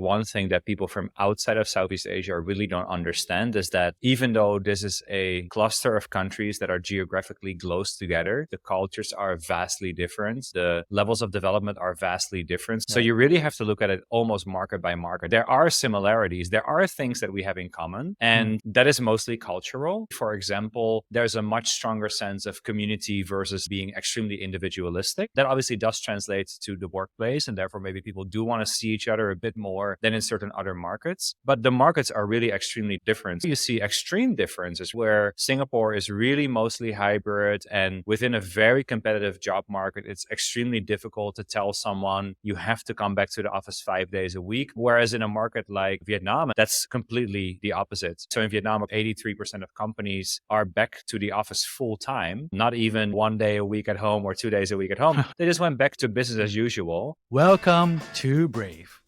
One thing that people from outside of Southeast Asia really don't understand is that even though this is a cluster of countries that are geographically close together, the cultures are vastly different. The levels of development are vastly different. So you really have to look at it almost market by market. There are similarities. There are things that we have in common, and that is mostly cultural. For example, there's a much stronger sense of community versus being extremely individualistic. That obviously does translate to the workplace, and therefore maybe people do want to see each other a bit more than in certain other markets. But the markets are really extremely different. You see extreme differences where Singapore is really mostly hybrid, and within a very competitive job market, it's extremely difficult to tell someone you have to come back to the office 5 days a week. Whereas in a market like Vietnam, that's completely the opposite. So in Vietnam, 83% of companies are back to the office full time, not even 1 day a week at home or 2 days a week at home. They just went back to business as usual. Welcome to Brave.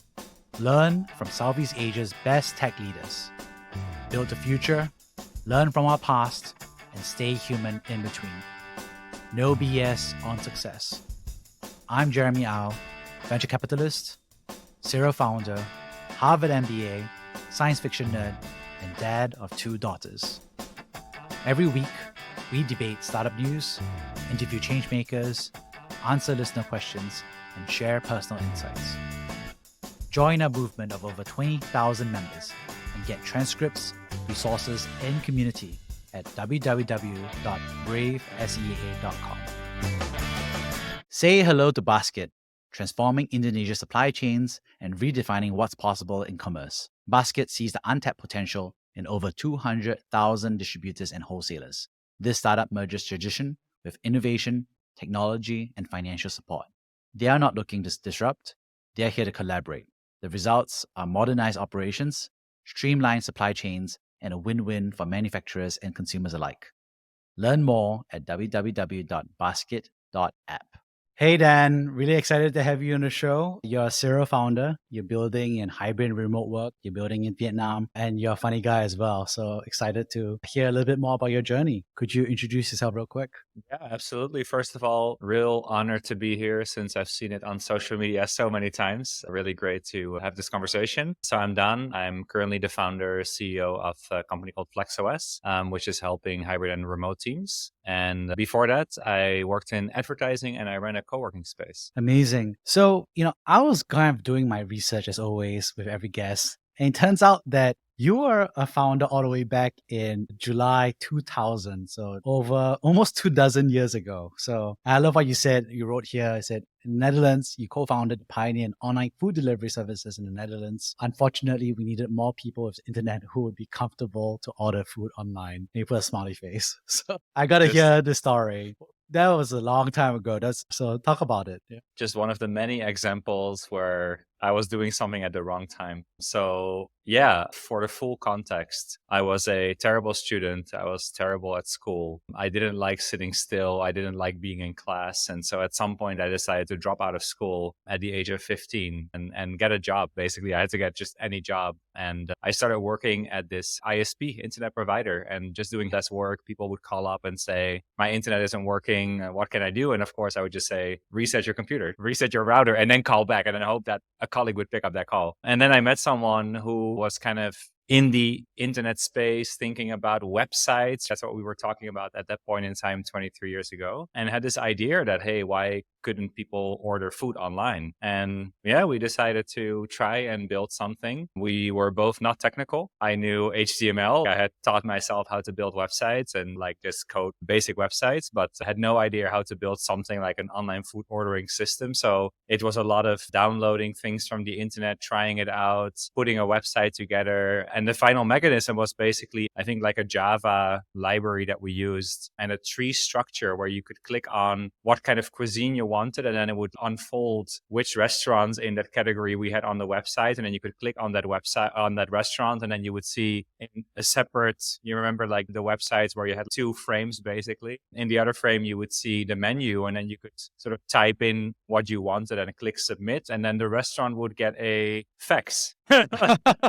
Learn from Southeast Asia's best tech leaders. Build the future, learn from our past, and stay human in between. No BS on success. I'm Jeremy Au, venture capitalist, serial founder, Harvard MBA, science fiction nerd, and dad of 2 daughters. Every week, we debate startup news, interview changemakers, answer listener questions, and share personal insights. Join our movement of over 20,000 members and get transcripts, resources, and community at www.bravesea.com. Say hello to Basket, transforming Indonesia's supply chains and redefining what's possible in commerce. Basket sees the untapped potential in over 200,000 distributors and wholesalers. This startup merges tradition with innovation, technology, and financial support. They are not looking to disrupt, they are here to collaborate. The results are modernized operations, streamlined supply chains, and a win-win for manufacturers and consumers alike. Learn more at www.basket.app. Hey Dan, really excited to have you on the show. You're a serial founder. You're building in hybrid remote work. You're building in Vietnam, and you're a funny guy as well. So excited to hear a little bit more about your journey. Could you introduce yourself real quick? Yeah, absolutely. First of all, real honor to be here since I've seen it on social media so many times. Really great to have this conversation. So I'm Daan. I'm currently the founder, CEO of a company called FlexOS, which is helping hybrid and remote teams. And before that, I worked in advertising and I ran a co-working space. Amazing. So, I was kind of doing my research as always with every guest. And it turns out that you were a founder all the way back in July 2000. So over almost 24 years ago. So I love what you said. You wrote here, it said, in the Netherlands, you co-founded Pioneer and online food delivery services in the Netherlands. Unfortunately, we needed more people with the internet who would be comfortable to order food online. And you put a smiley face. So I got to hear the story. That was a long time ago. So talk about it. Yeah. Just one of the many examples where I was doing something at the wrong time. So yeah, for the full context, I was a terrible student. I was terrible at school. I didn't like sitting still. I didn't like being in class. And so at some point I decided to drop out of school at the age of 15 and get a job. Basically, I had to get just any job. And I started working at this ISP, internet provider, and just doing less work. People would call up and say, my internet isn't working. What can I do? And of course, I would just say, reset your computer, reset your router, and then call back. And then hope that a colleague would pick up that call. And then I met someone who was kind of in the internet space, thinking about websites. That's what we were talking about at that point in time, 23 years ago, and had this idea that, hey, why couldn't people order food online? And yeah, we decided to try and build something. We were both not technical. I knew HTML. I had taught myself how to build websites and like just code basic websites, but I had no idea how to build something like an online food ordering system. So it was a lot of downloading things from the internet, trying it out, putting a website together. And the final mechanism was basically, I think, like a Java library that we used and a tree structure where you could click on what kind of cuisine you wanted, and then it would unfold which restaurants in that category we had on the website. And then you could click on that website, on that restaurant, and then you would see in a separate, you remember like the websites where you had 2 frames basically. In the other frame, you would see the menu, and then you could sort of type in what you wanted and click submit. And then the restaurant would get a fax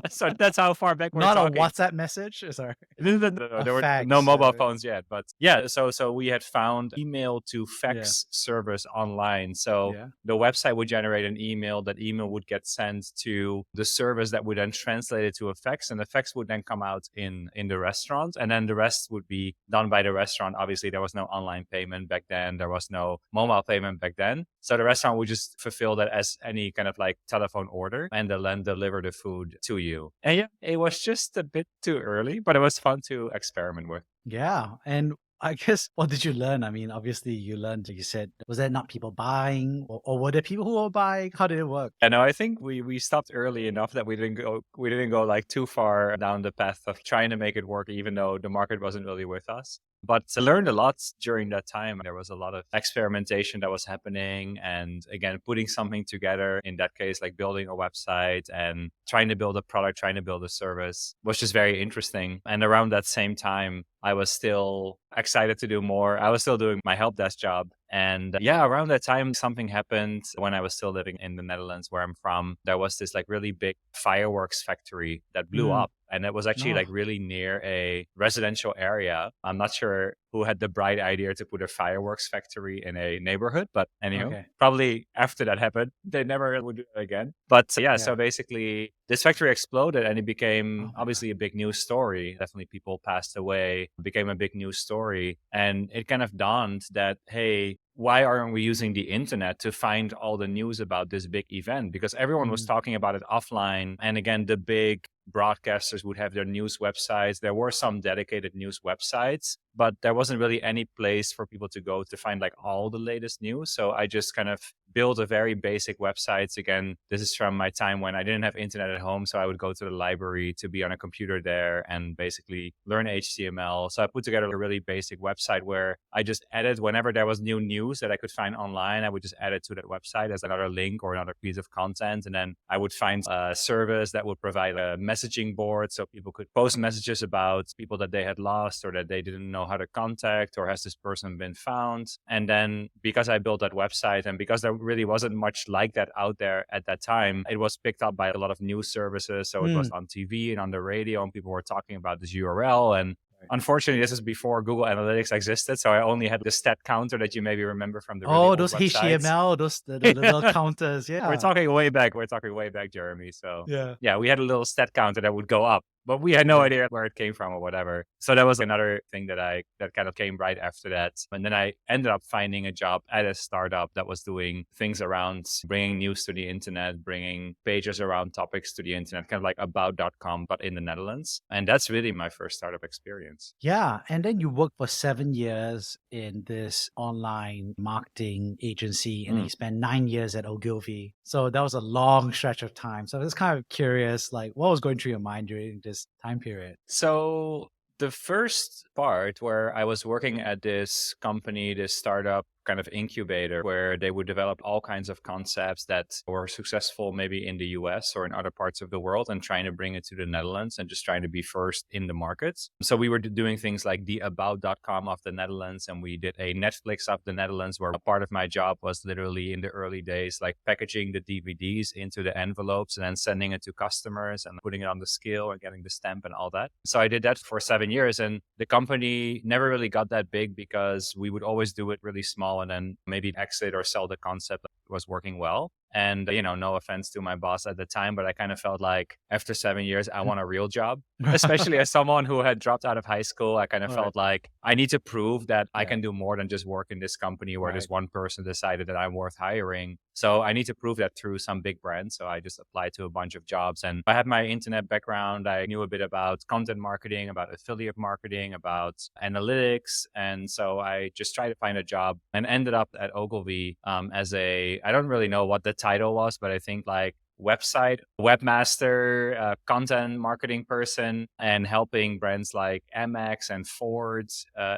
So that's how far back we're Not a talking. WhatsApp message? Sorry. No, A there were no fax. mobile phones yet, but yeah. So we had found email to Yeah. fax service online. So Yeah. the website would generate an email. That email would get sent to the service that would then translate it to a fax, and the fax would then come out in the restaurant, and then the rest would be done by the restaurant. Obviously, there was no online payment back then. There was no mobile payment back then. So the restaurant would just fulfill that as any kind of like telephone order and then deliver the food to you. And yeah, it was just a bit too early, but it was fun to experiment with. Yeah. And I guess, what did you learn? I mean, obviously you learned, you said, was there not people buying, or were there people who were buying? How did it work? And I think we stopped early enough that we didn't go like too far down the path of trying to make it work, even though the market wasn't really with us. But I learned a lot during that time. There was a lot of experimentation that was happening. And again, putting something together, in that case, like building a website and trying to build a product, trying to build a service, was just very interesting. And around that same time, I was still excited to do more. I was still doing my help desk job. And yeah, around that time, something happened when I was still living in the Netherlands, where I'm from. There was this like really big fireworks factory that blew Mm. up. And it was actually Oh. like really near a residential area. I'm not sure who had the bright idea to put a fireworks factory in a neighborhood, but anyhow, Okay. probably after that happened, they never would do it again. But yeah, Yeah. so basically this factory exploded and it became Oh my obviously a big news story. Definitely people passed away, became a big news story. And it kind of dawned that, hey, why aren't we using the internet to find all the news about this big event? Because everyone was Mm. talking about it offline. And again, the big broadcasters would have their news websites. There were some dedicated news websites, but there wasn't really any place for people to go to find like all the latest news. So I just kind of built a very basic website. Again, this is from my time when I didn't have internet at home. So I would go to the library to be on a computer there and basically learn HTML. So I put together a really basic website where I just added whenever there was new news that I could find online, I would just add it to that website as another link or another piece of content. And then I would find a service that would provide a messaging board so people could post messages about people that they had lost or that they didn't know how to contact, or has this person been found. And then because I built that website and because there really wasn't much like that out there at that time, it was picked up by a lot of news services. So it was on TV and on the radio, and people were talking about this URL. And unfortunately, this is before Google Analytics existed, so I only had the stat counter that you maybe remember from the really Oh, old those websites. HTML, the little counters. Yeah. We're talking way back. We're talking way back, Jeremy. So Yeah. yeah, we had a little stat counter that would go up, but we had no idea where it came from or whatever. So that was another thing that kind of came right after that. And then I ended up finding a job at a startup that was doing things around bringing news to the internet, bringing pages around topics to the internet, kind of like about.com, but in the Netherlands. And that's really my first startup experience. Yeah. And then you worked for 7 years in this online marketing agency, and then you spent 9 years at Ogilvy. So that was a long stretch of time. So I was kind of curious, like, what was going through your mind during this time period? So the first part where I was working at this company, this startup kind of incubator, where they would develop all kinds of concepts that were successful maybe in the US or in other parts of the world, and trying to bring it to the Netherlands and just trying to be first in the markets. So we were doing things like the about.com of the Netherlands, and we did a Netflix of the Netherlands, where a part of my job was literally in the early days, like packaging the DVDs into the envelopes and then sending it to customers and putting it on the scale and getting the stamp and all that. So I did that for 7 years, and the company never really got that big because we would always do it really small and then maybe exit or sell the concept that was working well. And, no offense to my boss at the time, but I kind of felt like after 7 years, I want a real job, especially as someone who had dropped out of high school. I kind of felt like I need to prove that I can do more than just work in this company where this one person decided that I'm worth hiring. So I need to prove that through some big brand. So I just applied to a bunch of jobs, and I had my internet background. I knew a bit about content marketing, about affiliate marketing, about analytics. And so I just tried to find a job and ended up at Ogilvy as I don't really know what the title was, but I think like website webmaster, content marketing person, and helping brands like Amex and Ford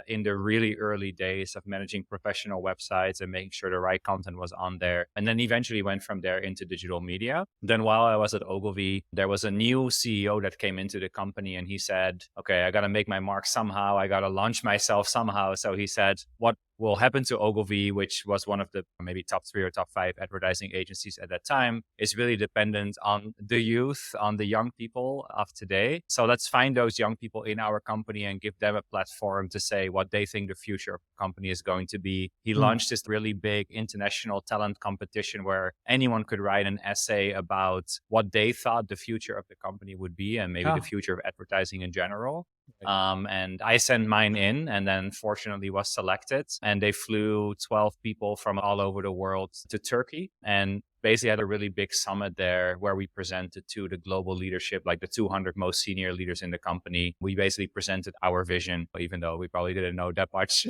in the really early days of managing professional websites and making sure the right content was on there. And then eventually went from there into digital media. Then while I was at Ogilvy, there was a new CEO that came into the company, and he said, okay, I got to make my mark somehow. I got to launch myself somehow. So he said, what will happen to Ogilvy, which was one of the maybe top 3 or top 5 advertising agencies at that time, is really dependent on the youth, on the young people of today. So let's find those young people in our company and give them a platform to say what they think the future of the company is going to be. He launched this really big international talent competition where anyone could write an essay about what they thought the future of the company would be and maybe the future of advertising in general. And I sent mine in and then fortunately was selected. And they flew 12 people from all over the world to Turkey and basically had a really big summit there where we presented to the global leadership, like the 200 most senior leaders in the company. We basically presented our vision, even though we probably didn't know that much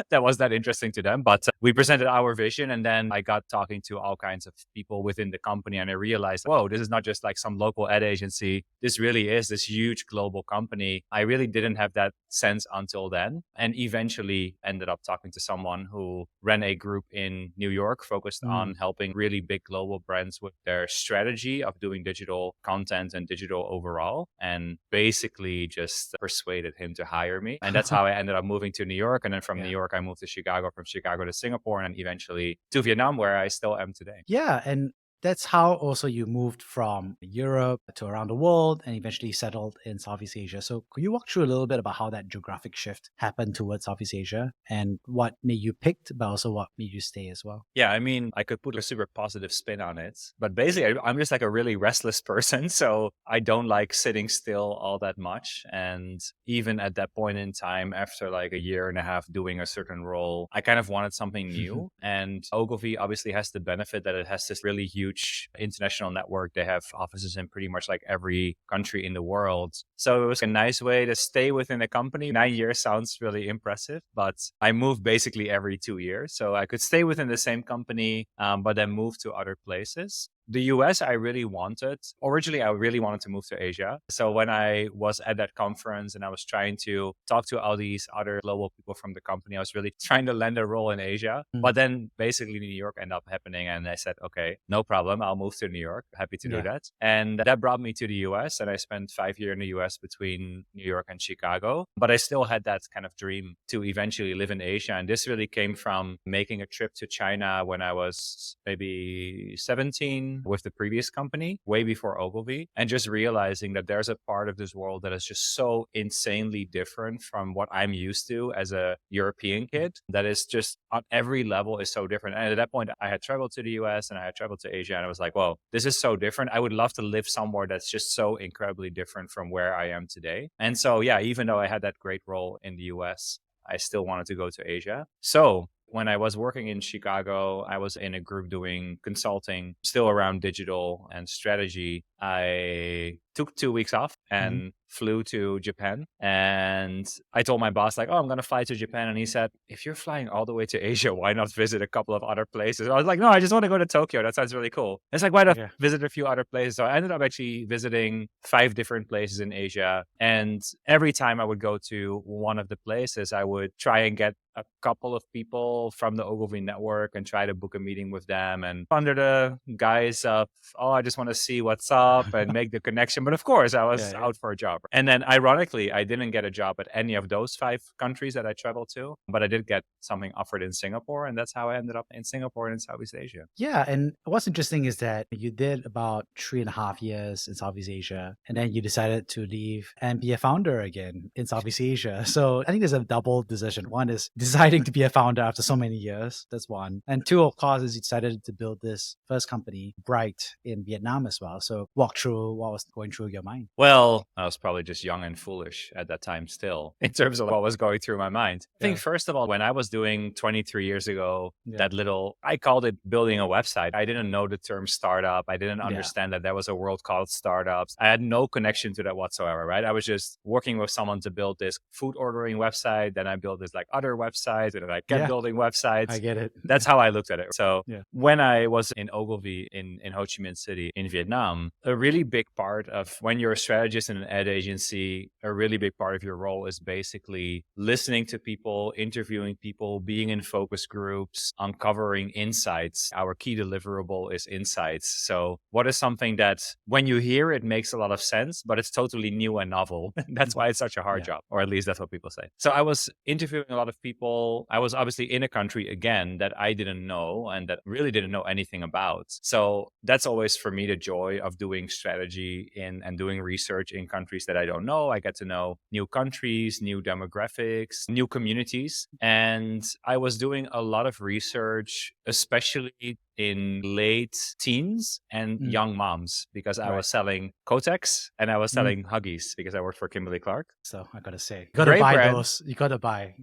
that was that interesting to them. But we presented our vision, and then I got talking to all kinds of people within the company, and I realized, whoa, this is not just like some local ad agency. This really is this huge global company. I really didn't have that sense until then, and eventually ended up talking to someone who ran a group in New York focused on helping really big global brands with their strategy of doing digital content and digital overall, and basically just persuaded him to hire me. And that's how I ended up moving to New York. And then from New York, I moved to Chicago, from Chicago to Singapore, and eventually to Vietnam, where I still am today. Yeah. And that's how also you moved from Europe to around the world and eventually settled in Southeast Asia. So could you walk through a little bit about how that geographic shift happened towards Southeast Asia and what made you picked, but also what made you stay as well? Yeah, I mean, I could put a super positive spin on it, but basically I'm just like a really restless person. So I don't like sitting still all that much. And even at that point in time, after like a year and a half doing a certain role, I kind of wanted something new. And Ogilvy obviously has the benefit that it has this really huge international network. They have offices in pretty much like every country in the world. So it was a nice way to stay within the company. 9 years sounds really impressive, but I moved basically every 2 years. So I could stay within the same company, but then move to other places. The US, I really wanted. Originally, I really wanted to move to Asia. So when I was at that conference and I was trying to talk to all these other global people from the company, I was really trying to land a role in Asia. But then basically New York ended up happening. And I said, okay, no problem. I'll move to New York. Happy to do that. And that brought me to the US. And I spent 5 years in the US between New York and Chicago. But I still had that kind of dream to eventually live in Asia. And this really came from making a trip to China when I was maybe 17 with the previous company, way before Ogilvy, and just realizing that there's a part of this world that is just so insanely different from what I'm used to as a European kid, that is just on every level is so different. And at that point, I had traveled to the US and I had traveled to Asia, and I was like, whoa, this is so different. I would love to live somewhere that's just so incredibly different from where I am today. And so, yeah, even though I had that great role in the US, I still wanted to go to Asia. So when I was working in Chicago, I was in a group doing consulting, still around digital and strategy. I took 2 weeks off and flew to Japan. And I told my boss, like, oh, I'm going to fly to Japan. And he said, if you're flying all the way to Asia, why not visit a couple of other places? I was like, no, I just want to go to Tokyo. That sounds really cool. It's like, why not visit a few other places? So I ended up actually visiting 5 different places in Asia. And every time I would go to one of the places, I would try and get a couple of people from the Ogilvy network and try to book a meeting with them. And under the guise of, oh, I just want to see what's up and make the connection. But of course, I was out for a job. And then ironically, I didn't get a job at any of those 5 countries that I traveled to, but I did get something offered in Singapore. And that's how I ended up in Singapore and in Southeast Asia. Yeah. And what's interesting is that you did about 3.5 years in Southeast Asia, and then you decided to leave and be a founder again in Southeast Asia. So I think there's a double decision. One is deciding to be a founder after so many years. That's one. And 2, of course, is you decided to build this first company, Bright, in Vietnam as well. So walk through what was going through your mind. Well, I was probably just young and foolish at that time still, in terms of what was going through my mind. I think, first of all, when I was doing 23 years ago, that little, I called it building a website. I didn't know the term startup. I didn't understand that there was a world called startups. I had no connection to that whatsoever, right? I was just working with someone to build this food ordering website. Then I built this like other websites, and I kept building websites. I get it. That's how I looked at it. So when I was in Ogilvy in Ho Chi Minh City in Vietnam, a really big part of when you're a strategist in an ad agency, a really big part of your role is basically listening to people, interviewing people, being in focus groups, uncovering insights. Our key deliverable is insights. So what is something that when you hear it makes a lot of sense, but it's totally new and novel. That's why it's such a hard job, or at least that's what people say. So I was interviewing a lot of people. I was obviously in a country again that I didn't know and that really didn't know anything about. So that's always for me the joy of doing strategy in and doing research in countries that I don't know. I get to know new countries, new demographics, new communities. And I was doing a lot of research, especially in late teens and young moms, because I was selling Kotex and I was selling Huggies because I worked for Kimberly-Clark. So I gotta say, you gotta buy brand. those. You gotta buy,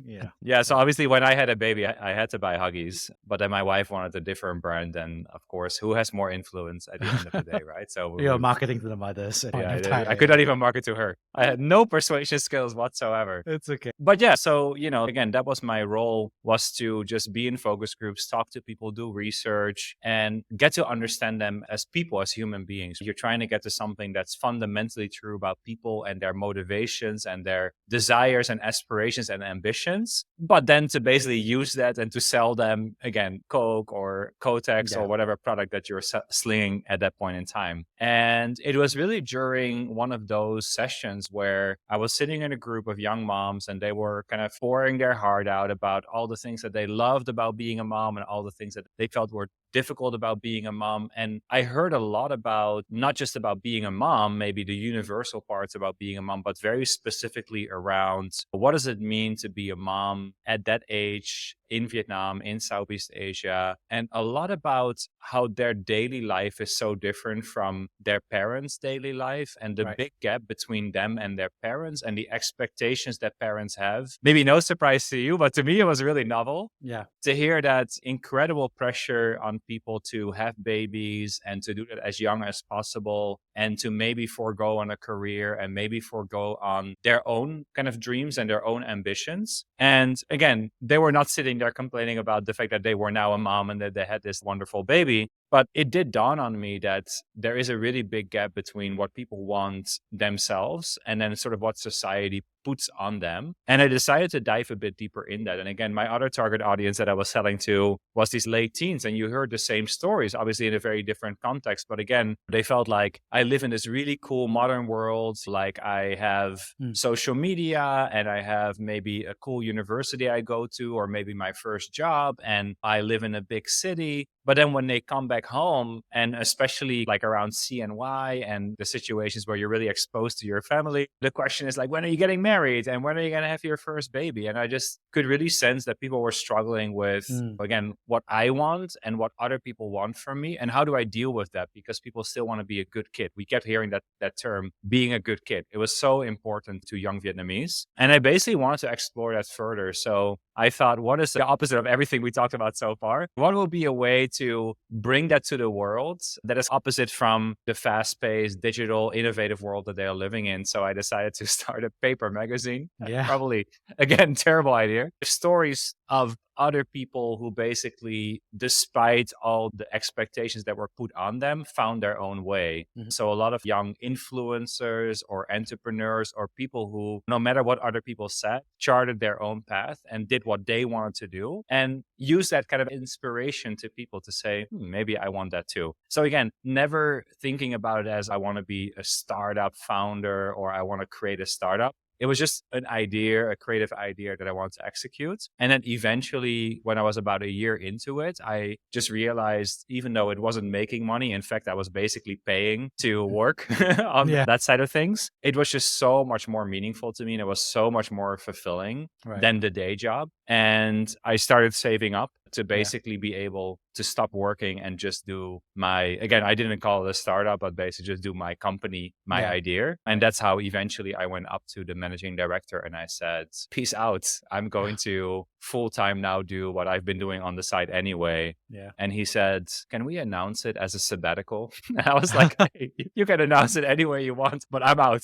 Yeah. So obviously, when I had a baby, I had to buy Huggies, but then my wife wanted a different brand, and of course, who has more influence at the end of the day, right? So you're marketing to the mothers. yeah, I could not even market to her. I had no persuasion skills whatsoever. It's okay. But yeah, so again, that was my role, was to just be in focus groups, talk to people, do research, and get to understand them as people, as human beings. You're trying to get to something that's fundamentally true about people and their motivations and their desires and aspirations and ambitions, but then to basically use that and to sell them, again, Coke or Kotex or whatever product that you're slinging at that point in time. And it was really during one of those sessions where I was sitting in a group of young moms and they were kind of pouring their heart out about all the things that they loved about being a mom and all the things that they felt were difficult about being a mom. And I heard a lot about, not just about being a mom, maybe the universal parts about being a mom, but very specifically around what does it mean to be a mom at that age in Vietnam, in Southeast Asia, and a lot about how their daily life is so different from their parents' daily life and the big gap between them and their parents and the expectations that parents have. Maybe no surprise to you, but to me, it was really novel to hear that incredible pressure on people to have babies and to do that as young as possible and to maybe forego on a career and maybe forego on their own kind of dreams and their own ambitions. And again, they were not sitting there complaining about the fact that they were now a mom and that they had this wonderful baby. But it did dawn on me that there is a really big gap between what people want themselves and then sort of what society puts on them. And I decided to dive a bit deeper in that. And again, my other target audience that I was selling to was these late teens. And you heard the same stories, obviously in a very different context. But again, they felt like I live in this really cool modern world. Like I have social media and I have maybe a cool university I go to, or maybe my first job, and I live in a big city. But then when they come back home, and especially like around CNY and the situations where you're really exposed to your family, the question is like, when are you getting married and when are you going to have your first baby? And I just could really sense that people were struggling with, again, what I want and what other people want from me. And how do I deal with that? Because people still want to be a good kid. We kept hearing that term, being a good kid. It was so important to young Vietnamese. And I basically wanted to explore that further. So I thought, what is the opposite of everything we talked about so far? What will be a way to bring that to the world that is opposite from the fast-paced, digital, innovative world that they are living in? So I decided to start a paper magazine. Probably, again, terrible idea. Stories of other people who basically, despite all the expectations that were put on them, found their own way. So a lot of young influencers or entrepreneurs or people who, no matter what other people said, charted their own path and did what they wanted to do and use that kind of inspiration to people to say, maybe I want that too. So again, never thinking about it as I want to be a startup founder or I want to create a startup. It was just an idea, a creative idea that I wanted to execute. And then eventually, when I was about a year into it, I just realized, even though it wasn't making money, in fact, I was basically paying to work on that side of things. It was just so much more meaningful to me. And it was so much more fulfilling than the day job. And I started saving up to basically be able to stop working and just do again, I didn't call it a startup, but basically just do my company, my idea. And that's how eventually I went up to the managing director and I said, peace out. I'm going to full-time now do what I've been doing on the side anyway. And he said, can we announce it as a sabbatical? And I was like, hey, you can announce it any way you want, but I'm out.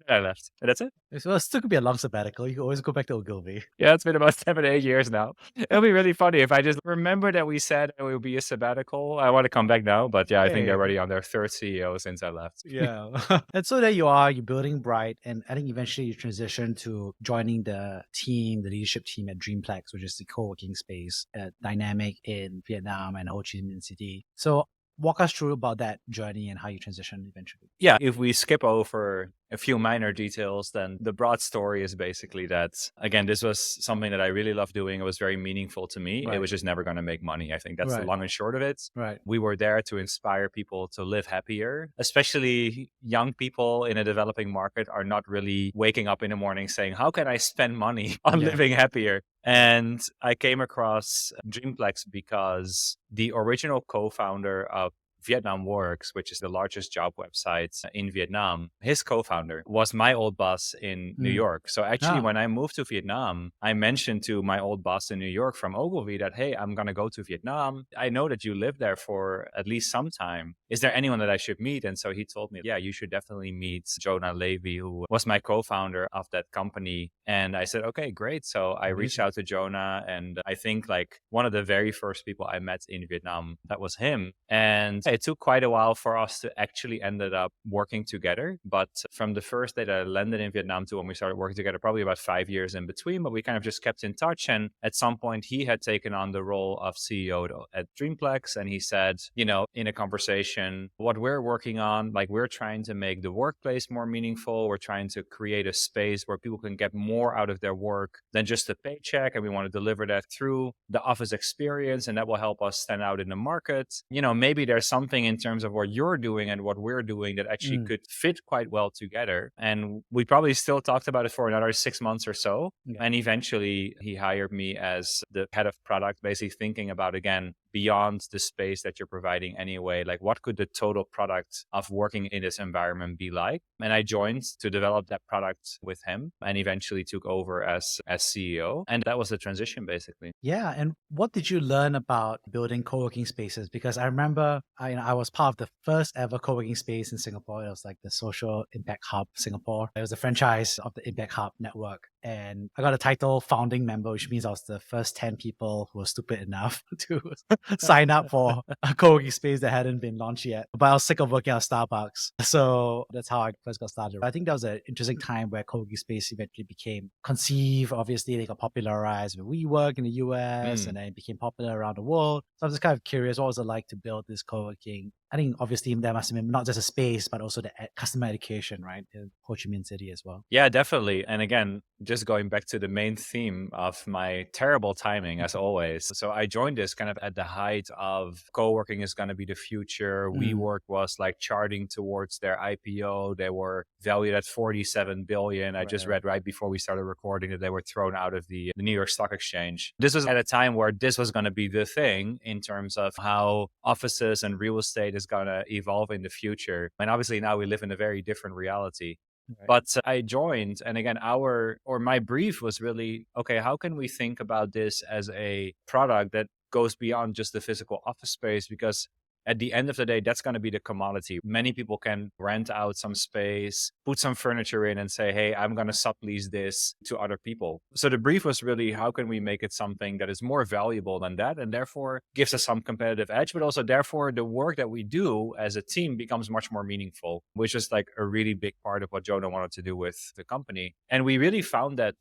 And I left. And that's it. So it still could be a long sabbatical. You can always go back to Ogilvy. Yeah, it's been about 7, 8 years now. It'll be really funny if I just remember that we said it will be a sabbatical. I want to come back now, but yeah, I think they're Hey, already on their third CEO since I left. yeah. And so there you're building Bright, and I think eventually you transition to joining the team, the leadership team at Dreamplex, which is the co-working space at Dynamic in Vietnam and Ho Chi Minh City. So walk us through about that journey and how you transitioned eventually. Yeah, if we skip over a few minor details, then the broad story is basically that, again, this was something that I really loved doing. It was very meaningful to me. It Right. was just never going to make money. I think that's the Right. long and short of it. Right. We were there to inspire people to live happier, especially young people in a developing market are not really waking up in the morning saying, how can I spend money on Yeah. living happier? And I came across Dreamplex because the original co-founder of Vietnam Works, which is the largest job website in Vietnam, his co-founder was my old boss in New Mm. York. So actually, Ah, when I moved to Vietnam, I mentioned to my old boss in New York from Ogilvy that, hey, I'm going to go to Vietnam. I know that you lived there for at least some time. Is there anyone that I should meet? And so he told me, yeah, you should definitely meet Jonah Levy, who was my co-founder of that company. And I said, okay, great. So I reached amazing. out to Jonah, and I think like one of the very first people I met in Vietnam, that was him. And it took quite a while for us to actually ended up working together. But from the first day that I landed in Vietnam to when we started working together, probably about 5 years in between, but we kind of just kept in touch. And at some point, he had taken on the role of CEO at Dreamplex. And he said, in a conversation, what we're working on, like we're trying to make the workplace more meaningful. We're trying to create a space where people can get more out of their work than just a paycheck. And we want to deliver that through the office experience. And that will help us stand out in the market. Maybe there's something in terms of what you're doing and what we're doing that actually Mm. could fit quite well together. And we probably still talked about it for another 6 months or so. Yeah. And eventually he hired me as the head of product, basically thinking about, again, beyond the space that you're providing anyway, like what could the total product of working in this environment be like? And I joined to develop that product with him and eventually took over as CEO. And that was the transition basically. Yeah. And what did you learn about building co-working spaces? Because I remember I was part of the first ever co-working space in Singapore. It was like the Social Impact Hub Singapore. It was a franchise of the Impact Hub network. And I got a title founding member, which means I was the first 10 people who were stupid enough to sign up for a co-working space that hadn't been launched yet. But I was sick of working at Starbucks. So that's how I first got started. I think that was an interesting time where co-working space eventually became conceived. Obviously, they got popularized with WeWork in the US and then it became popular around the world. So I was just kind of curious, what was it like to build this co-working? I think obviously there must have been not just a space, but also the customer education, right? In Ho Chi Minh City as well. Yeah, definitely. And again, just going back to the main theme of my terrible timing, as always. So I joined this kind of at the height of co-working is going to be the future. WeWork was like charting towards their IPO. They were valued at 47 billion. I just read right before we started recording that they were thrown out of the New York Stock Exchange. This was at a time where this was going to be the thing in terms of how offices and real estate is going to evolve in the future. And obviously now we live in a very different reality. Right. But I joined, and again, my brief was really, okay, how can we think about this as a product that goes beyond just the physical office space? Because at the end of the day, that's going to be the commodity. Many people can rent out some space, put some furniture in and say, hey, I'm going to sublease this to other people. So the brief was really, how can we make it something that is more valuable than that and therefore gives us some competitive edge, but also therefore the work that we do as a team becomes much more meaningful, which is like a really big part of what Jonah wanted to do with the company. And we really found that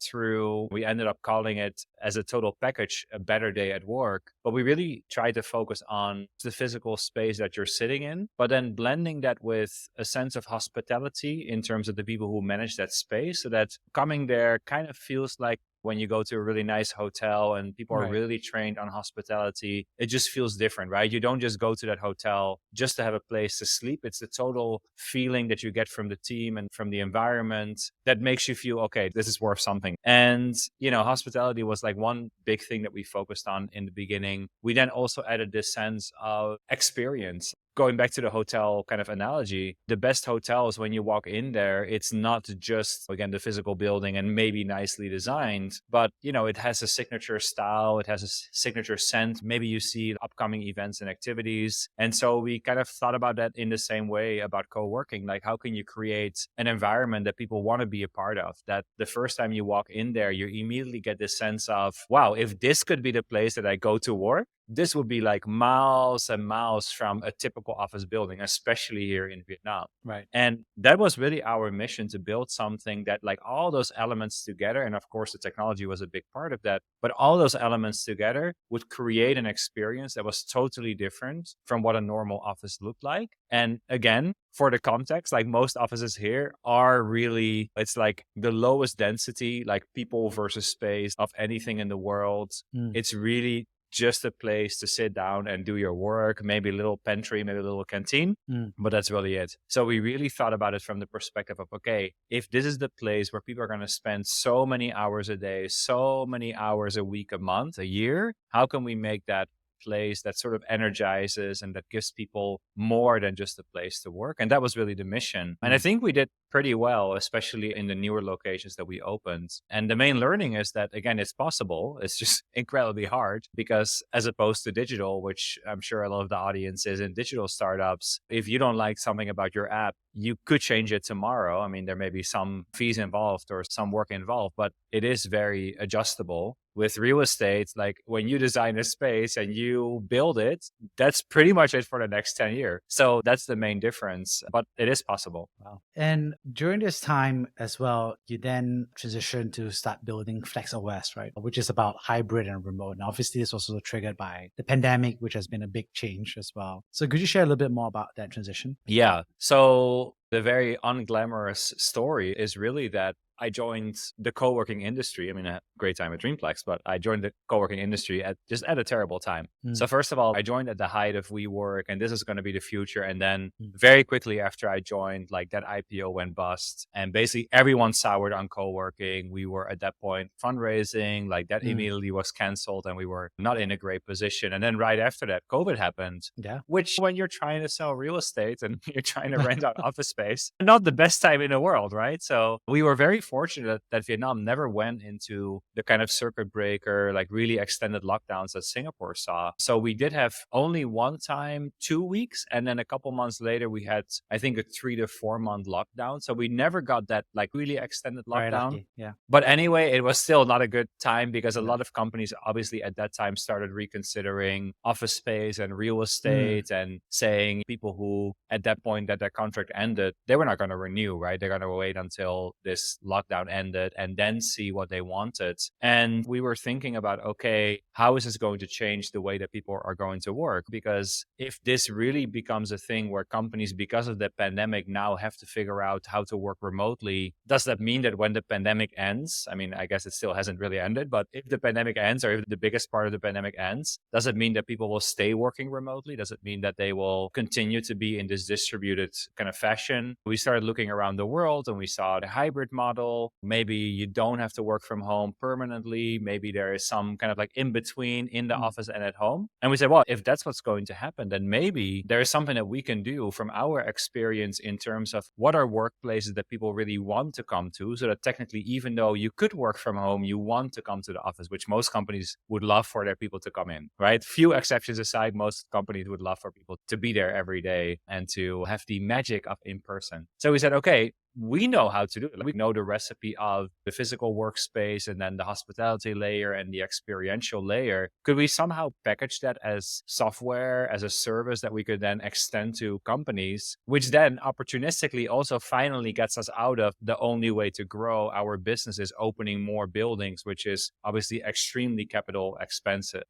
we ended up calling it as a total package, a better day at work. But we really tried to focus on the physical space that you're sitting in, but then blending that with a sense of hospitality in terms of the people who manage that space, so that coming there kind of feels like when you go to a really nice hotel and people are really trained on hospitality, it just feels different, right? You don't just go to that hotel just to have a place to sleep. It's the total feeling that you get from the team and from the environment that makes you feel, okay, this is worth something. And, hospitality was like one big thing that we focused on in the beginning. We then also added this sense of experience. going back to the hotel kind of analogy, the best hotels, when you walk in there, it's not just, again, the physical building and maybe nicely designed, but, it has a signature style, it has a signature scent. Maybe you see upcoming events and activities. And so we kind of thought about that in the same way about co-working. Like, how can you create an environment that people want to be a part of? That the first time you walk in there, you immediately get this sense of, wow, if this could be the place that I go to work, this would be like miles and miles from a typical office building, especially here in Vietnam. Right. And that was really our mission, to build something that, like, all those elements together, and of course the technology was a big part of that, but all those elements together would create an experience that was totally different from what a normal office looked like. And again, for the context, like, most offices here are really, it's like the lowest density, like, people versus space of anything in the world. It's really just a place to sit down and do your work, maybe a little pantry, maybe a little canteen, but that's really it. So we really thought about it from the perspective of, okay, if this is the place where people are going to spend so many hours a day, so many hours a week, a month, a year, how can we make that place that sort of energizes and that gives people more than just a place to work? And that was really the mission. And I think we did pretty well, especially in the newer locations that we opened. And the main learning is that, again, it's possible. It's just incredibly hard, because as opposed to digital, which I'm sure a lot of the audience is in digital startups, if you don't like something about your app, you could change it tomorrow. I mean, there may be some fees involved or some work involved, but it is very adjustable. With real estate, like, when you design a space and you build it, that's pretty much it for the next 10 years. So that's the main difference, but it is possible. Wow. And during this time as well, you then transitioned to start building FlexOS, right? Which is about hybrid and remote. And obviously, this was also triggered by the pandemic, which has been a big change as well. So could you share a little bit more about that transition? Yeah. So the very unglamorous story is really that I joined the co-working industry. I mean, I had a great time at Dreamplex, but I joined the co-working industry at a terrible time. So first of all, I joined at the height of WeWork, and this is going to be the future. And then very quickly after I joined, like, that IPO went bust, and basically everyone soured on co-working. We were at that point fundraising, like, that immediately was canceled, and we were not in a great position. And then right after that, COVID happened. Yeah. Which, when you're trying to sell real estate and you're trying to rent out office space, not the best time in the world, right? So we were very fortunate that Vietnam never went into the kind of circuit breaker, like, really extended lockdowns that Singapore saw. So we did have only one time 2 weeks, and then a couple months later we had, I think, a 3 to 4 month lockdown. So we never got that, like, really extended lockdown. Yeah. But anyway, it was still not a good time, because a lot of companies obviously at that time started reconsidering office space and real estate, and saying people who at that point that their contract ended, they were not going to renew, right? They're going to wait until this lockdown ended and then see what they wanted. And we were thinking about, okay, how is this going to change the way that people are going to work? Because if this really becomes a thing where companies, because of the pandemic, now have to figure out how to work remotely, does that mean that when the pandemic ends, I mean, I guess it still hasn't really ended, but if the pandemic ends, or if the biggest part of the pandemic ends, does it mean that people will stay working remotely? Does it mean that they will continue to be in this distributed kind of fashion? We started looking around the world and we saw the hybrid model. Maybe you don't have to work from home permanently. Maybe there is some kind of like in between in the office and at home. And we said, well, if that's what's going to happen, then maybe there is something that we can do from our experience in terms of what are workplaces that people really want to come to, so that technically, even though you could work from home, you want to come to the office, which most companies would love for their people to come in, right? Few exceptions aside, most companies would love for people to be there every day and to have the magic of in person. So we said, okay, we know how to do it. We know the recipe of the physical workspace and then the hospitality layer and the experiential layer. Could we somehow package that as software, as a service that we could then extend to companies, which then opportunistically also finally gets us out of the only way to grow our business is opening more buildings, which is obviously extremely capital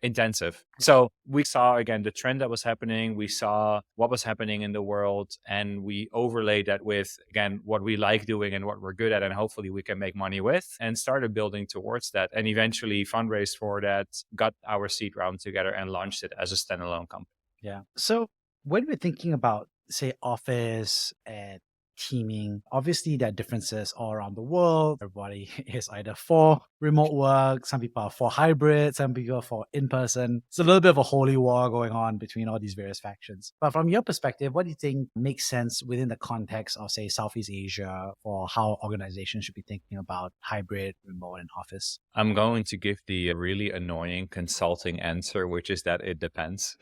intensive. So we saw again the trend that was happening. We saw what was happening in the world, and we overlaid that with, again, what we like doing and what we're good at, and hopefully we can make money with, and started building towards that, and eventually fundraised for that, got our seed round together, and launched it as a standalone company. Yeah. So when we're thinking about, say, office and teaming. Obviously, there are differences all around the world. Everybody is either for remote work, some people are for hybrid, some people are for in person. It's a little bit of a holy war going on between all these various factions. But from your perspective, what do you think makes sense within the context of, say, Southeast Asia, or how organizations should be thinking about hybrid, remote, and office? I'm going to give the really annoying consulting answer, which is that it depends.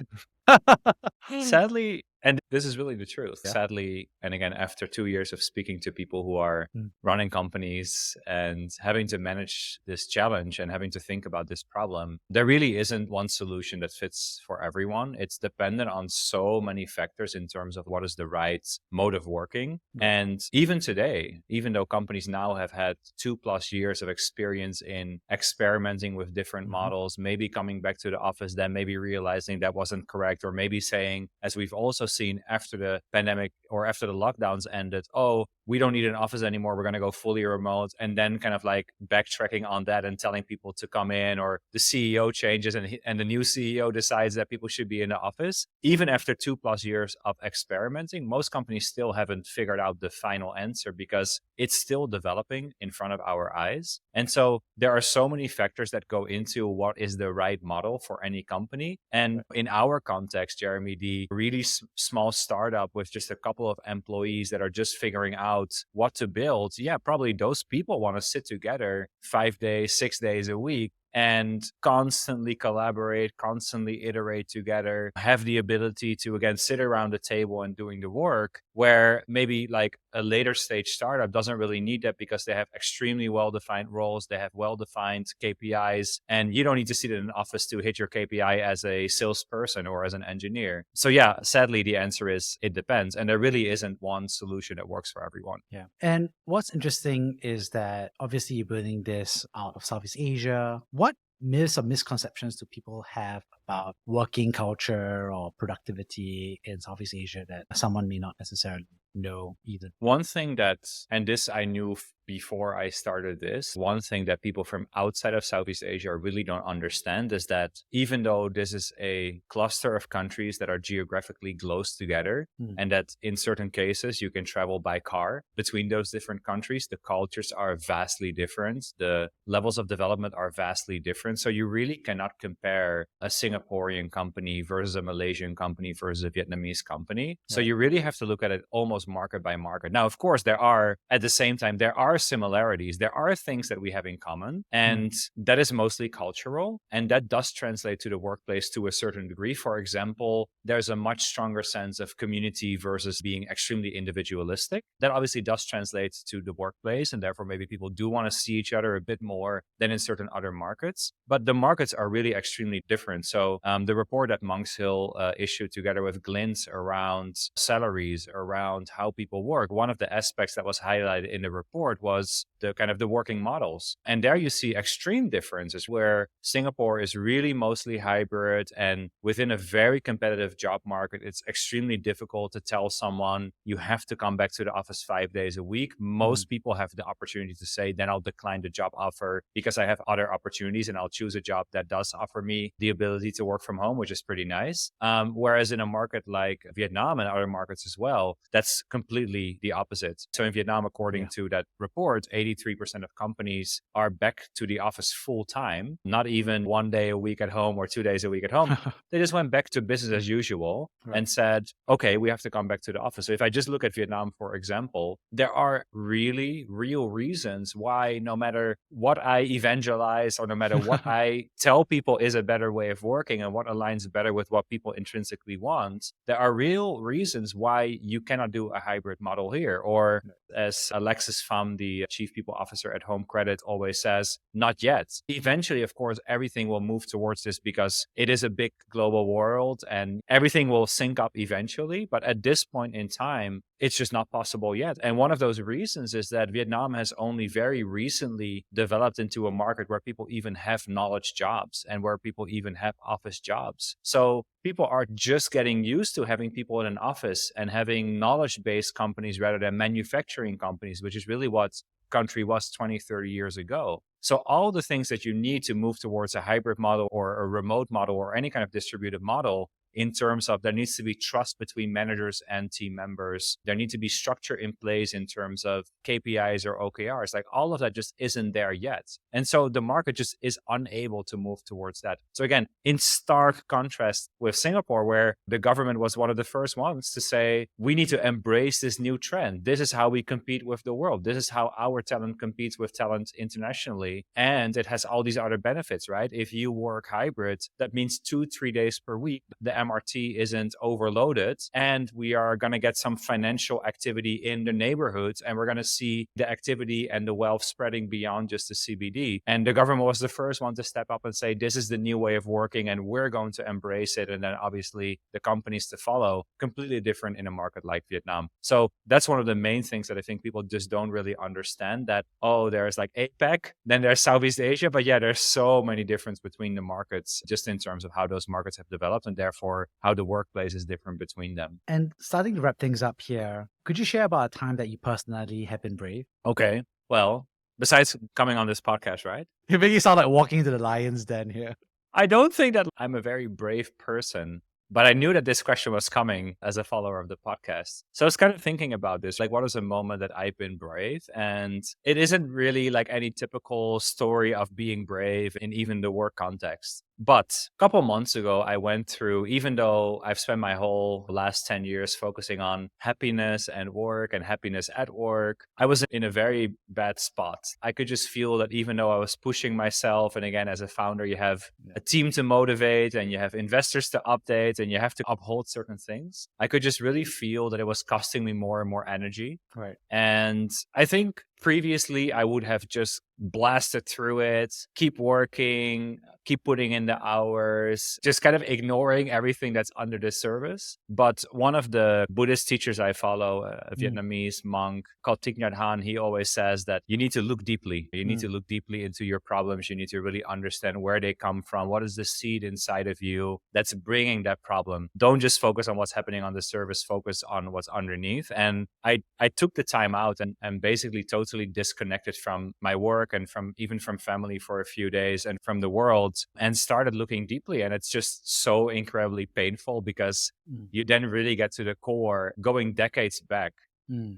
Sadly, and this is really the truth. Yeah. Sadly, and again, after 2 years of speaking to people who are running companies and having to manage this challenge and having to think about this problem, there really isn't one solution that fits for everyone. It's dependent on so many factors in terms of what is the right mode of working. And even today, even though companies now have had 2+ years of experience in experimenting with different models, maybe coming back to the office, then maybe realizing that wasn't correct, or maybe saying, as we've also seen after the pandemic or after the lockdowns ended, oh, we don't need an office anymore, we're going to go fully remote, and then kind of like backtracking on that and telling people to come in, or the CEO changes and the new CEO decides that people should be in the office. Even after 2+ years of experimenting, most companies still haven't figured out the final answer because it's still developing in front of our eyes. And so there are so many factors that go into what is the right model for any company. And in our context, Jeremy, the really small startup with just a couple of employees that are just figuring out what to build, yeah, probably those people want to sit together 5 days, 6 days a week and constantly collaborate, constantly iterate together, have the ability to, again, sit around the table and doing the work, where maybe like a later stage startup doesn't really need that because they have extremely well-defined roles, they have well-defined KPIs, and you don't need to sit in an office to hit your KPI as a salesperson or as an engineer. So yeah, sadly, the answer is it depends. And there really isn't one solution that works for everyone. Yeah. And what's interesting is that obviously you're building this out of Southeast Asia. What myths or misconceptions do people have about working culture or productivity in Southeast Asia that someone may not necessarily know either? One thing that, and this I knew before I started this, one thing that people from outside of Southeast Asia really don't understand is that even though this is a cluster of countries that are geographically close together, and that in certain cases you can travel by car between those different countries, the cultures are vastly different. The levels of development are vastly different. So you really cannot compare a Singaporean company versus a Malaysian company versus a Vietnamese company. So you really have to look at it almost market by market. Now, of course, there are, at the same time, there are similarities. There are things that we have in common, and that is mostly cultural. And that does translate to the workplace to a certain degree. For example, there's a much stronger sense of community versus being extremely individualistic. That obviously does translate to the workplace, and therefore maybe people do want to see each other a bit more than in certain other markets. But the markets are really extremely different. So the report that Monks Hill issued together with Glint around salaries, around how people work, one of the aspects that was highlighted in the report was the kind of the working models. And there you see extreme differences where Singapore is really mostly hybrid, and within a very competitive job market, it's extremely difficult to tell someone you have to come back to the office 5 days a week. Most people have the opportunity to say, then I'll decline the job offer because I have other opportunities and I'll choose a job that does offer me the ability to work from home, which is pretty nice. Whereas in a market like Vietnam and other markets as well, that's completely the opposite. So in Vietnam, according to that report, 83% of companies are back to the office full time, not even 1 day a week at home or 2 days a week at home. They just went back to business as usual and said, okay, we have to come back to the office. So if I just look at Vietnam, for example, there are really real reasons why no matter what I evangelize or no matter what I tell people is a better way of working and what aligns better with what people intrinsically want, there are real reasons why you cannot do a hybrid model here. Or as Alexis Pham, the chief people officer at Home Credit, always says, not yet. Eventually, of course, everything will move towards this because it is a big global world and everything will sync up eventually. But at this point in time, it's just not possible yet. And one of those reasons is that Vietnam has only very recently developed into a market where people even have knowledge jobs and where people even have office jobs. So people are just getting used to having people in an office and having knowledge-based companies rather than manufacturing companies, which is really what country was 20, 30 years ago. So all the things that you need to move towards a hybrid model or a remote model or any kind of distributed model in terms of there needs to be trust between managers and team members. There need to be structure in place in terms of KPIs or OKRs. Like all of that just isn't there yet. And so the market just is unable to move towards that. So again, in stark contrast with Singapore, where the government was one of the first ones to say, we need to embrace this new trend. This is how we compete with the world. This is how our talent competes with talent internationally. And it has all these other benefits, right? If you work hybrid, that means 2-3 days per week. The MRT isn't overloaded. And we are going to get some financial activity in the neighborhoods. And we're going to see the activity and the wealth spreading beyond just the CBD. And the government was the first one to step up and say, this is the new way of working and we're going to embrace it. And then obviously the companies to follow, completely different in a market like Vietnam. So that's one of the main things that I think people just don't really understand, that, oh, there's like APEC, then there's Southeast Asia. But yeah, there's so many differences between the markets just in terms of how those markets have developed and therefore how the workplace is different between them. And starting to wrap things up here, could you share about a time that you personally have been brave? Okay. Well, besides coming on this podcast, right? You make it sound like walking into the lion's den here. I don't think that I'm a very brave person, but I knew that this question was coming as a follower of the podcast. So I was kind of thinking about this, like, what is a moment that I've been brave? And it isn't really like any typical story of being brave in even the work context. But a couple months ago, I went through, even though I've spent my whole last 10 years focusing on happiness and work and happiness at work, I was in a very bad spot. I could just feel that even though I was pushing myself, and again, as a founder, you have a team to motivate and you have investors to update and you have to uphold certain things. I could just really feel that it was costing me more and more energy. Right. And I think previously I would have just blasted through it, keep working, keep putting in the hours, just kind of ignoring everything that's under the surface. But one of the Buddhist teachers I follow, a Vietnamese monk called Thich Nhat Hanh, he always says that you need to look deeply. You need to look deeply into your problems. You need to really understand where they come from. What is the seed inside of you that's bringing that problem? Don't just focus on what's happening on the surface, focus on what's underneath. And I took the time out and basically totally disconnected from my work and from family for a few days and from the world, and started looking deeply. And it's just so incredibly painful because you then really get to the core, going decades back,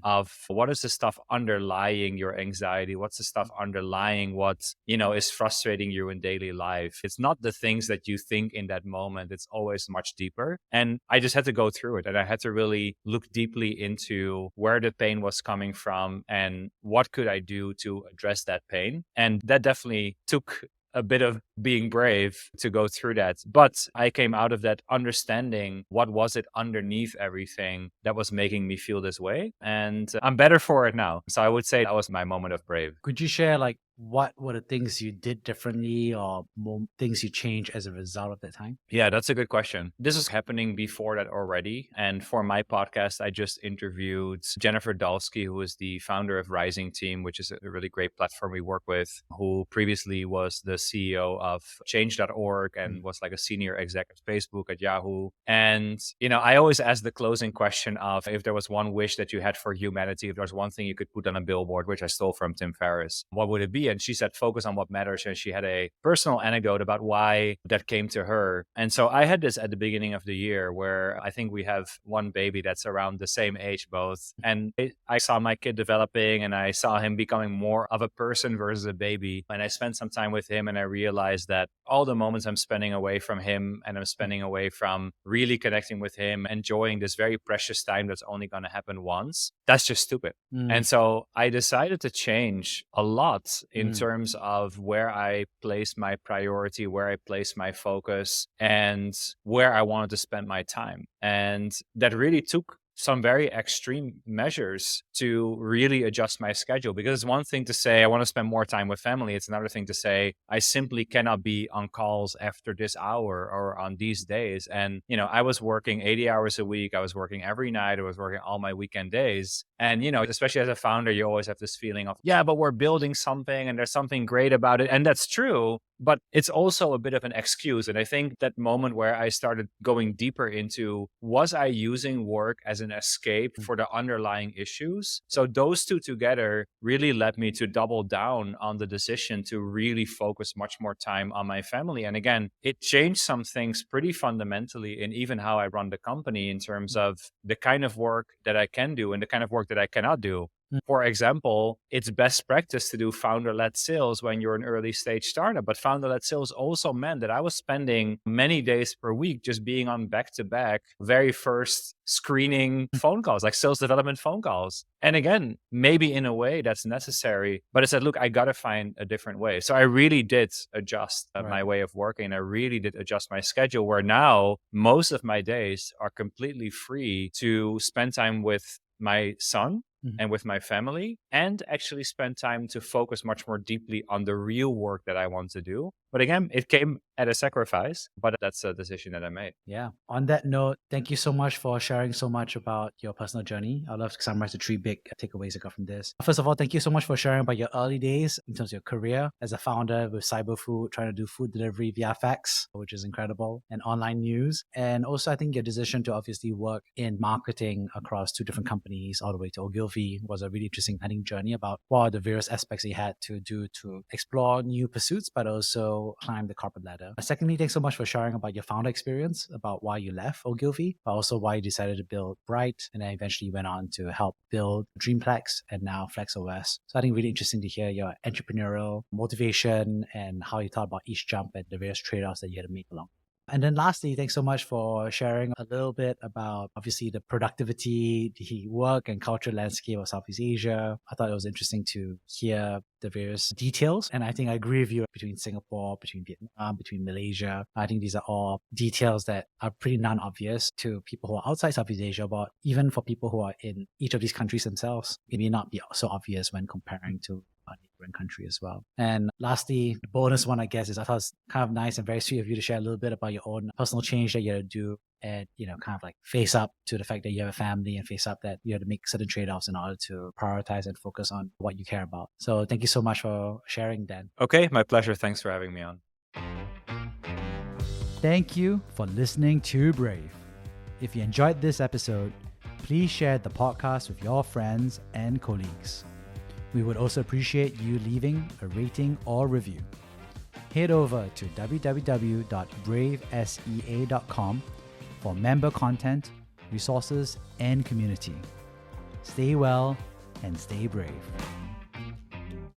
of what is the stuff underlying your anxiety? What's the stuff underlying what, is frustrating you in daily life? It's not the things that you think in that moment. It's always much deeper. And I just had to go through it. And I had to really look deeply into where the pain was coming from and what could I do to address that pain. And that definitely took a bit of being brave to go through that. But I came out of that understanding what was it underneath everything that was making me feel this way. And I'm better for it now. So I would say that was my moment of brave. Could you share what were the things you did differently or things you changed as a result of that time? Yeah, that's a good question. This is happening before that already. And for my podcast, I just interviewed Jennifer Dalsky, who is the founder of Rising Team, which is a really great platform we work with, who previously was the CEO of change.org and was like a senior exec at Facebook, at Yahoo. And, I always ask the closing question of if there was one wish that you had for humanity, if there's one thing you could put on a billboard, which I stole from Tim Ferriss, what would it be? And she said, focus on what matters. And she had a personal anecdote about why that came to her. And so I had this at the beginning of the year where I think we have one baby that's around the same age both. And I saw my kid developing and I saw him becoming more of a person versus a baby. And I spent some time with him and I realized that all the moments I'm spending away from him and I'm spending away from really connecting with him, enjoying this very precious time that's only going to happen once, that's just stupid. And so I decided to change a lot in terms of where I place my priority, where I place my focus, and where I wanted to spend my time. And that really took some very extreme measures to really adjust my schedule, because it's one thing to say I want to spend more time with family. It's another thing to say I simply cannot be on calls after this hour or on these days. And I was working 80 hours a week. I was working every night. I was working all my weekend days. And, especially as a founder, you always have this feeling of, yeah, but we're building something and there's something great about it. And that's true, but it's also a bit of an excuse. And I think that moment where I started going deeper into, was I using work as an escape for the underlying issues? So those two together really led me to double down on the decision to really focus much more time on my family. And again, it changed some things pretty fundamentally in even how I run the company in terms of the kind of work that I can do and the kind of work that I cannot do. For example, it's best practice to do founder-led sales when you're an early stage startup. But founder-led sales also meant that I was spending many days per week just being on back-to-back, very first screening phone calls, like sales development phone calls. And again, maybe in a way that's necessary, but I said, look, I got to find a different way. So I really did adjust my way of working. I really did adjust my schedule where now most of my days are completely free to spend time with my son and with my family, and actually spend time to focus much more deeply on the real work that I want to do. But again, it came at a sacrifice, but that's a decision that I made. Yeah. On that note, thank you so much for sharing so much about your personal journey. I'd love to summarize the 3 big takeaways I got from this. First of all, thank you so much for sharing about your early days in terms of your career as a founder with Cyberfood, trying to do food delivery via fax, which is incredible, and online news. And also, I think your decision to obviously work in marketing across 2 different companies all the way to Ogilvy was a really interesting, I think, journey about what are the various aspects you had to do to explore new pursuits, but also climb the corporate ladder. Secondly, thanks so much for sharing about your founder experience, about why you left Ogilvy, but also why you decided to build Bright, and then eventually went on to help build Dreamplex and now FlexOS. So I think really interesting to hear your entrepreneurial motivation and how you thought about each jump and the various trade-offs that you had to make along. And then lastly, thanks so much for sharing a little bit about obviously the productivity, the work and cultural landscape of Southeast Asia. I thought it was interesting to hear the various details. And I think I agree with you between Singapore, between Vietnam, between Malaysia. I think these are all details that are pretty non-obvious to people who are outside Southeast Asia, but even for people who are in each of these countries themselves, it may not be so obvious when comparing to a neighboring country as well. And lastly, the bonus one, I guess, is I thought it's kind of nice and very sweet of you to share a little bit about your own personal change that you had to do and, kind of like face up to the fact that you have a family and face up that you have to make certain trade-offs in order to prioritize and focus on what you care about. So thank you so much for sharing, Dan. Okay, my pleasure. Thanks for having me on. Thank you for listening to Brave. If you enjoyed this episode, please share the podcast with your friends and colleagues. We would also appreciate you leaving a rating or review. Head over to www.bravesea.com for member content, resources, and community. Stay well and stay brave.